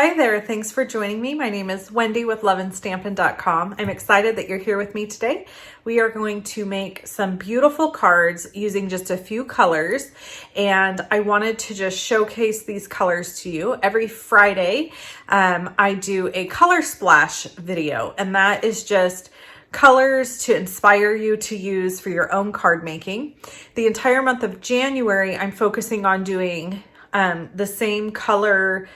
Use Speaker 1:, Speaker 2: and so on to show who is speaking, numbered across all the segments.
Speaker 1: Hi there, thanks for joining me. My name is Wendy with loveandstampin.com. I'm excited that you're here with me today. We are going to make some beautiful cards using just a few colors, and I wanted to just showcase these colors to you. Every Friday, I do a color splash video, and that is just colors to inspire you to use for your own card making. The entire month of January, I'm focusing on doing the same color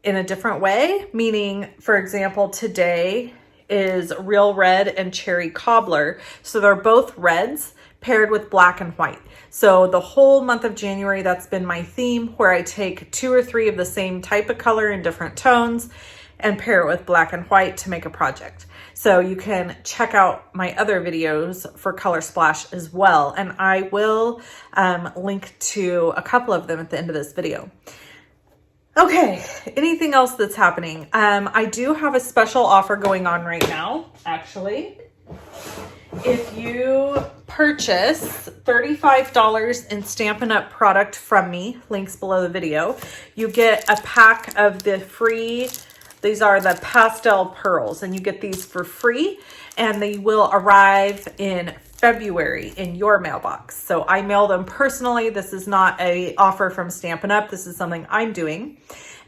Speaker 1: in a different way, meaning, for example, today is Real Red and Cherry Cobbler. So they're both reds paired with black and white. So the whole month of January, that's been my theme, where I take 2 or 3 of the same type of color in different tones and pair it with black and white to make a project. So you can check out my other videos for Color Splash as well. And I will link to a couple of them at the end of this video. Okay, anything else that's happening? I do have a special offer going on right now, actually. If you purchase $35 in Stampin' Up product from me, links below the video, you get a pack of the free, these are the pastel pearls, and you get these for free, and they will arrive in February in your mailbox. So I mail them personally. This is not an offer from Stampin' Up. This is something I'm doing.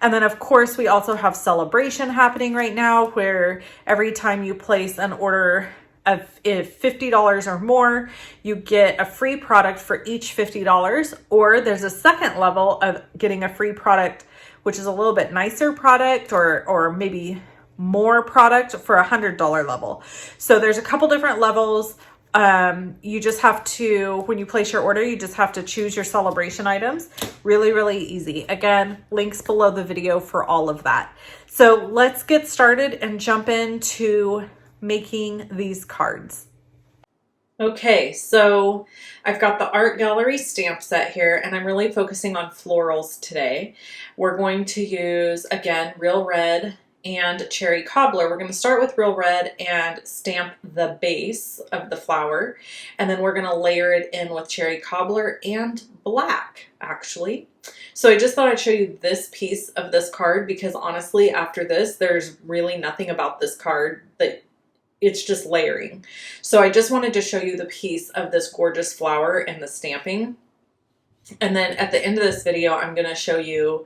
Speaker 1: And then of course we also have celebration happening right now, where every time you place an order of $50 or more, you get a free product for each $50, or there's a second level of getting a free product, which is a little bit nicer product, or maybe more product for $100 level. So there's a couple different levels. You just have to, when you place your order, you just have to choose your celebration items. Really, really easy. Again, links below the video for all of that. So let's get started and jump into making these cards. Okay, so I've got the art gallery stamp set here, and I'm really focusing on florals today. We're going to use, again, Real Red and Cherry Cobbler. We're going to start with Real Red and stamp the base of the flower, and then we're going to layer it in with Cherry Cobbler and black, actually. So I just thought I'd show you this piece of this card, because honestly, after this, there's really nothing about this card that it's just layering. So I just wanted to show you the piece of this gorgeous flower and the stamping. And then at the end of this video, I'm going to show you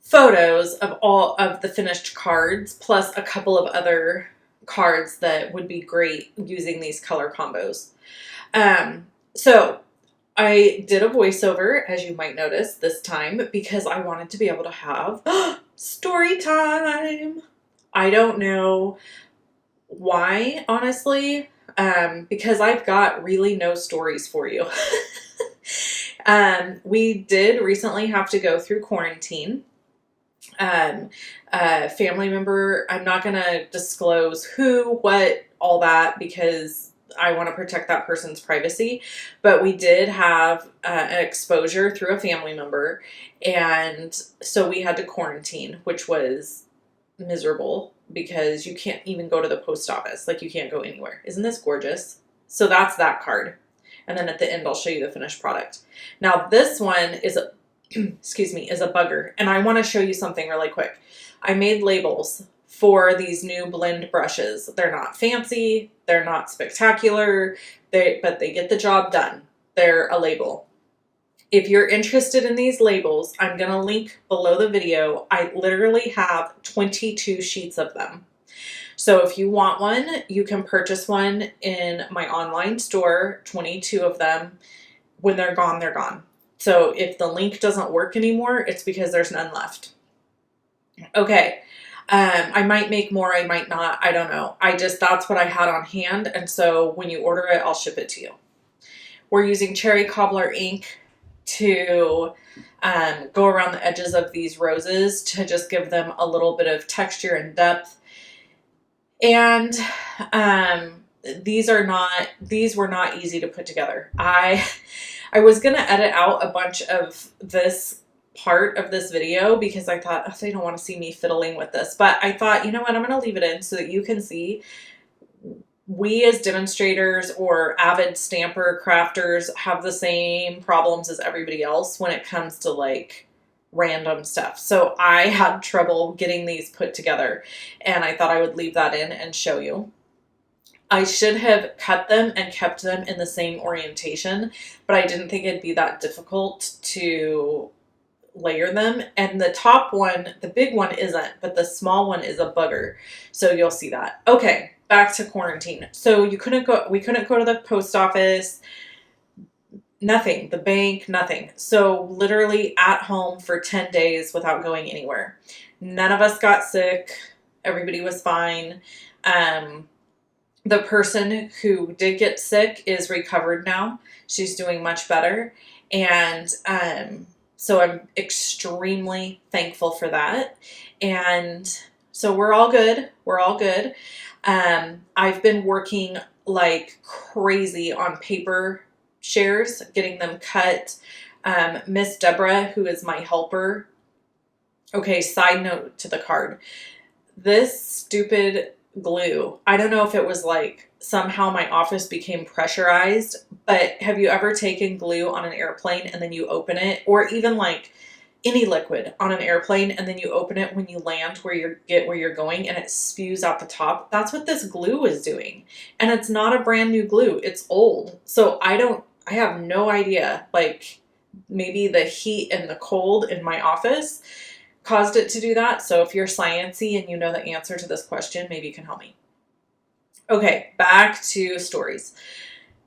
Speaker 1: photos of all of the finished cards, plus a couple of other cards that would be great using these color combos. So I did a voiceover, as you might notice this time, because I wanted to be able to have story time. I don't know why, honestly, because I've got really no stories for you. We did recently have to go through quarantine. Family member, I'm not going to disclose who, what, all that, because I want to protect that person's privacy, but we did have an exposure through a family member, and so we had to quarantine, which was miserable because you can't even go to the post office. Like, you can't go anywhere. Isn't this gorgeous? So that's that card. And then at the end, I'll show you the finished product. Now this one is a excuse me, is a bugger. And I want to show you something really quick. I made labels for these new blend brushes. They're not fancy. They're not spectacular, but they get the job done. They're a label. If you're interested in these labels, I'm going to link below the video. I literally have 22 sheets of them. So if you want one, you can purchase one in my online store, 22 of them. When they're gone, they're gone. So if the link doesn't work anymore, it's because there's none left. Okay. I might make more, I might not, I don't know. That's what I had on hand. And so when you order it, I'll ship it to you. We're using Cherry Cobbler ink to go around the edges of these roses to just give them a little bit of texture and depth. And these were not easy to put together. I was going to edit out a bunch of this part of this video because I thought, oh, they don't want to see me fiddling with this. But I thought, you know what, I'm going to leave it in so that you can see we as demonstrators or avid stamper crafters have the same problems as everybody else when it comes to like random stuff. So I had trouble getting these put together, and I thought I would leave that in and show you. I should have cut them and kept them in the same orientation, but I didn't think it'd be that difficult to layer them. And the top one, the big one isn't, but the small one is a bugger. So you'll see that. Okay, back to quarantine. So we couldn't go to the post office, nothing, the bank, nothing. So literally at home for 10 days without going anywhere. None of us got sick. Everybody was fine. The person who did get sick is recovered now. She's doing much better. And so I'm extremely thankful for that. And so we're all good. We're all good. I've been working like crazy on paper shares, getting them cut. Miss Deborah, who is my helper. Okay, side note to the card. This stupid glue, I don't know if it was like somehow my office became pressurized, but have you ever taken glue on an airplane and then you open it, or even like any liquid on an airplane and then you open it when you land where you're going and it spews out the top? That's what this glue is doing. And it's not a brand new glue, it's old. So I have no idea, like maybe the heat and the cold in my office caused it to do that. So if you're sciencey and you know the answer to this question, maybe you can help me. Okay, back to stories.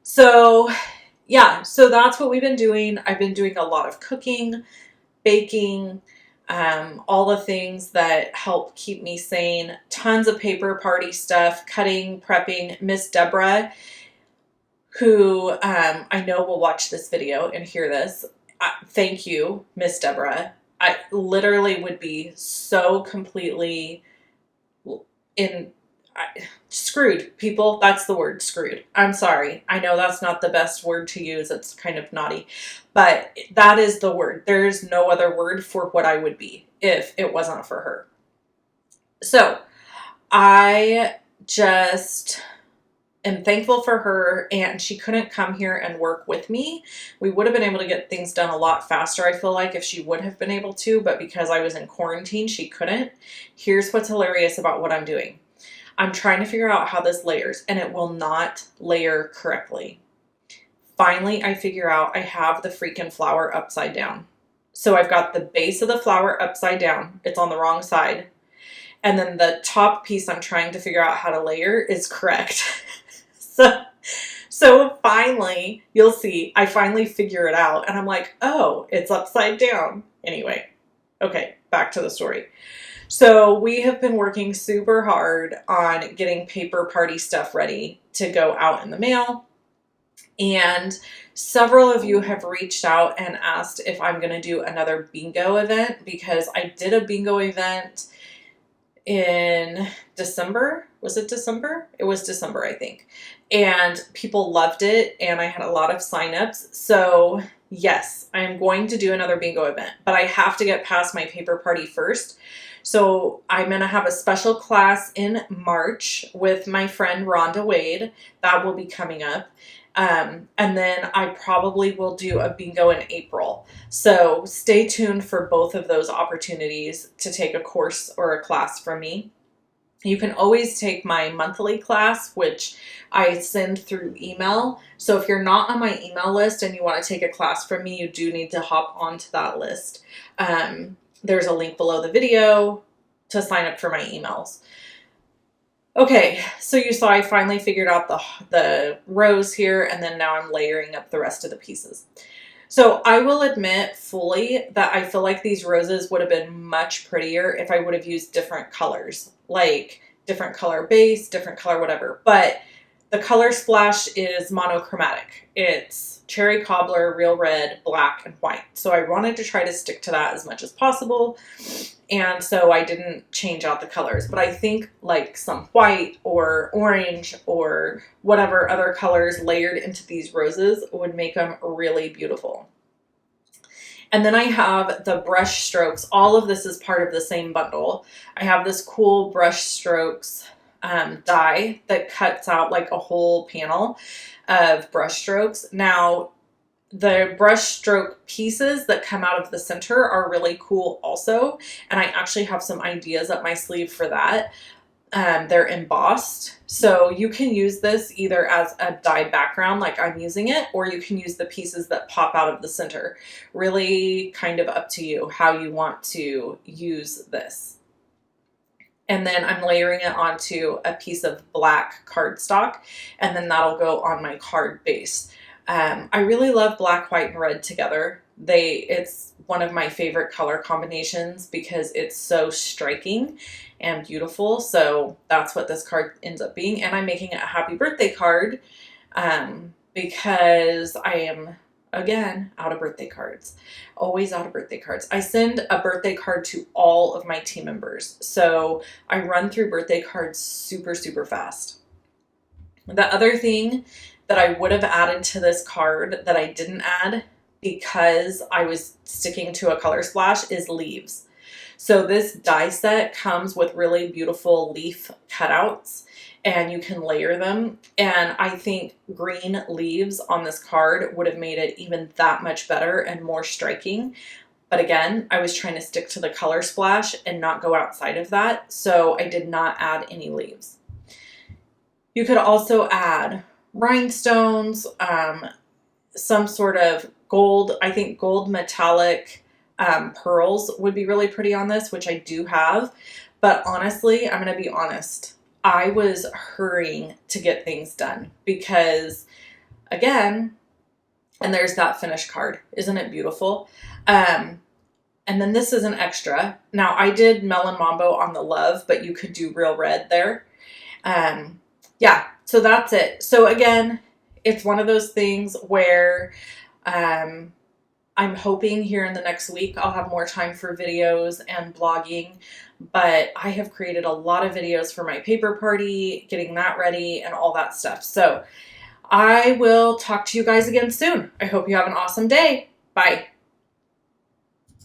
Speaker 1: So yeah, so that's what we've been doing. I've been doing a lot of cooking, baking, all the things that help keep me sane. Tons of paper party stuff, cutting, prepping. Miss Deborah, who I know will watch this video and hear this. Thank you, Miss Deborah. I literally would be so completely screwed, people. That's the word, screwed. I'm sorry. I know that's not the best word to use. It's kind of naughty, but that is the word. There's no other word for what I would be if it wasn't for her. So I just am thankful for her, and she couldn't come here and work with me. We would have been able to get things done a lot faster, I feel like, if she would have been able to, but because I was in quarantine, she couldn't. Here's what's hilarious about what I'm doing. I'm trying to figure out how this layers, and it will not layer correctly. Finally, I figure out I have the freaking flower upside down. So I've got the base of the flower upside down. It's on the wrong side. And then the top piece I'm trying to figure out how to layer is correct. So finally, you'll see, I finally figure it out, and I'm like, oh, it's upside down. Anyway, okay, back to the story. So we have been working super hard on getting paper party stuff ready to go out in the mail. And several of you have reached out and asked if I'm going to do another bingo event, because I did a bingo event in December. Was it December? It was December, I think. And people loved it, and I had a lot of signups. So yes, I am going to do another bingo event, but I have to get past my paper party first. So I'm going to have a special class in March with my friend Rhonda Wade. That will be coming up. And then I probably will do a bingo in April. So stay tuned for both of those opportunities to take a course or a class from me. You can always take my monthly class, which I send through email. So if you're not on my email list and you want to take a class from me, you do need to hop onto that list. There's a link below the video to sign up for my emails. Okay, so you saw I finally figured out the rows here, and then now I'm layering up the rest of the pieces. So I will admit fully that I feel like these roses would have been much prettier if I would have used different colors, like different color base, different color whatever. But the color splash is monochromatic. It's cherry cobbler, real red, black, and white. So I wanted to try to stick to that as much as possible. And so I didn't change out the colors. But I think like some white or orange or whatever other colors layered into these roses would make them really beautiful. And then I have the brush strokes. All of this is part of the same bundle. I have this cool brush strokes die that cuts out like a whole panel of brush strokes. Now, the brush stroke pieces that come out of the center are really cool also. And I actually have some ideas up my sleeve for that. They're embossed. So you can use this either as a dyed background like I'm using it, or you can use the pieces that pop out of the center. Really kind of up to you how you want to use this. And then I'm layering it onto a piece of black cardstock, and then that'll go on my card base. I really love black, white, and red together. It's one of my favorite color combinations because it's so striking and beautiful. So that's what this card ends up being. And I'm making it a happy birthday card because I am, again, out of birthday cards. Always out of birthday cards. I send a birthday card to all of my team members. So I run through birthday cards super, super fast. The other thing that I would have added to this card that I didn't add because I was sticking to a color splash is leaves. So this die set comes with really beautiful leaf cutouts, and you can layer them. And I think green leaves on this card would have made it even that much better and more striking. But again, I was trying to stick to the color splash and not go outside of that. So I did not add any leaves. You could also add rhinestones, some sort of gold. I think gold metallic pearls would be really pretty on this, which I do have. But honestly, I'm going to be honest. I was hurrying to get things done because, again, and there's that finished card. Isn't it beautiful? And then this is an extra. Now, I did Melon Mambo on the love, but you could do real red there. Yeah, so that's it. So again, it's one of those things where I'm hoping here in the next week I'll have more time for videos and blogging, but I have created a lot of videos for my paper party, getting that ready and all that stuff. So I will talk to you guys again soon. I hope you have an awesome day. Bye.